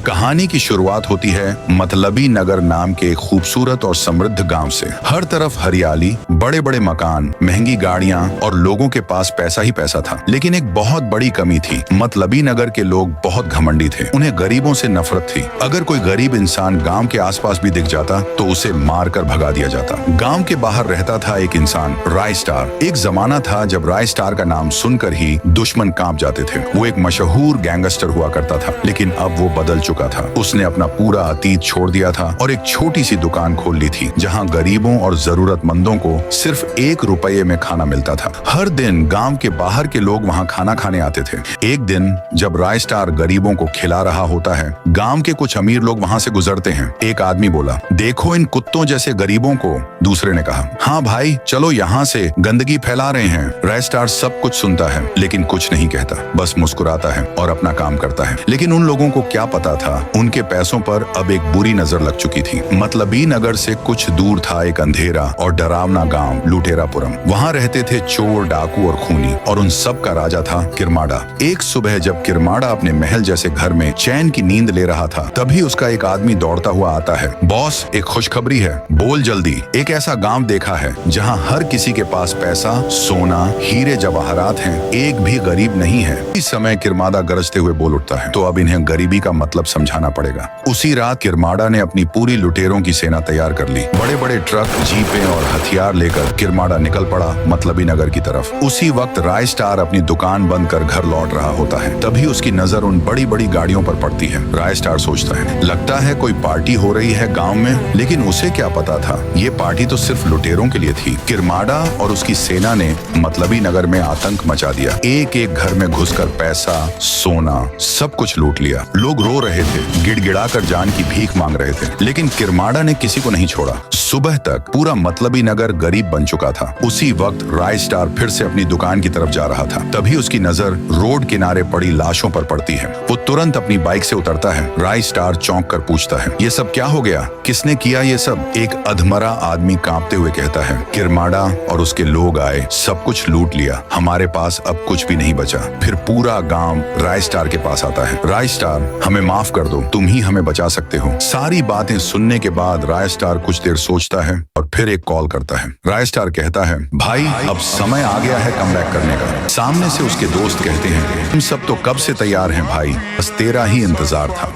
कहानी की शुरुआत होती है मतलबी नगर नाम के एक खूबसूरत और समृद्ध गांव से। हर तरफ हरियाली, बड़े बड़े मकान, महंगी गाड़ियां और लोगों के पास पैसा ही पैसा था। लेकिन एक बहुत बड़ी कमी थी। मतलबी नगर के लोग बहुत घमंडी थे। उन्हें गरीबों से नफरत थी। अगर कोई गरीब इंसान गांव के आसपास भी दिख जाता तो उसे मार कर भगा दिया जाता। गांव के बाहर रहता था एक इंसान, राय स्टार। एक जमाना था जब राय स्टार का नाम सुनकर ही दुश्मन कांप जाते थे। वो एक मशहूर गैंगस्टर हुआ करता था, लेकिन अब वो बदल चुका था। उसने अपना पूरा अतीत छोड़ दिया था और एक छोटी सी दुकान खोल ली थी, जहां गरीबों और जरूरतमंदों को सिर्फ 1 रुपये में खाना मिलता था। हर दिन गांव के बाहर के लोग वहां खाना खाने आते थे। एक दिन जब राय स्टार गरीबों को खिला रहा होता है, गांव के कुछ अमीर लोग वहां से गुजरते हैं। एक आदमी बोला, देखो इन कुत्तों जैसे गरीबों को। दूसरे ने कहा, हाँ भाई चलो, यहाँ से गंदगी फैला रहे हैं। राय स्टार सब कुछ सुनता है लेकिन कुछ नहीं कहता, बस मुस्कुराता है और अपना काम करता है। लेकिन उन लोगों को क्या पता था, उनके पैसों पर अब एक बुरी नजर लग चुकी थी। मतलबी नगर से कुछ दूर था एक अंधेरा और डरावना गांव, लुटेरापुरम। वहां रहते थे चोर, डाकू और खूनी, और उन सब का राजा था किरमाड़ा। एक सुबह जब किरमाड़ा अपने महल जैसे घर में चैन की नींद ले रहा था, तभी उसका एक आदमी दौड़ता हुआ आता है। बॉस, एक खुशखबरी है, बोल जल्दी। एक ऐसा गांव देखा है जहां हर किसी के पास पैसा, सोना, हीरे जवाहरात हैं, एक भी गरीब नहीं है। इस समय किरमाड़ा गरजते हुए बोल उठता है, तो अब इन्हें गरीबी का मतलब समझाना पड़ेगा। उसी रात किरमाड़ा ने अपनी पूरी लुटेरों की सेना तैयार कर ली। बड़े बड़े ट्रक, जीपें और हथियार लेकर किरमाड़ा निकल पड़ा मतलबी नगर की तरफ। उसी वक्त राय स्टार अपनी दुकान बंद कर घर लौट रहा होता है। तभी उसकी नजर उन बड़ी बड़ी गाड़ियों पर पड़ती है। राय स्टार सोचता है, लगता है कोई पार्टी हो रही है गाँव में। लेकिन उसे क्या पता था, ये पार्टी तो सिर्फ लुटेरों के लिए थी। किरमाड़ा और उसकी सेना ने मतलबी नगर में आतंक मचा दिया। एक एक घर में घुसकर पैसा, सोना, सब कुछ लूट लिया। लोग रो रहे थे, गिड़गिड़ाकर जान की भीख मांग रहे थे। लेकिन किरमाड़ा ने किसी को नहीं छोड़ा। सुबह तक पूरा मतलबी नगर गरीब बन चुका था। उसी वक्त राय स्टार फिर से अपनी दुकान की तरफ जा रहा था। तभी उसकी नजर रोड किनारे पड़ी लाशों पर पड़ती है। वो तुरंत अपनी बाइक से उतरता है। राय स्टार चौंक कर पूछता है, ये सब क्या हो गया, किसने किया ये सब? एक अधमरा आदमी कांपते हुए कहता है, किरमाड़ा और उसके लोग आए, सब कुछ लूट लिया, हमारे पास अब कुछ भी नहीं बचा। फिर पूरा गांव राय स्टार के पास आता है। राय स्टार, हमें माफ कर दो, तुम ही हमें बचा सकते हो। सारी बातें सुनने के बाद राय स्टार कुछ देर सोचता है और फिर एक कॉल करता है। राय स्टार कहता है, भाई अब समय आ गया है कमबैक करने का। सामने से उसके दोस्त कहते हैं, हम सब तो कब से तैयार हैं भाई, बस तेरा ही इंतजार था।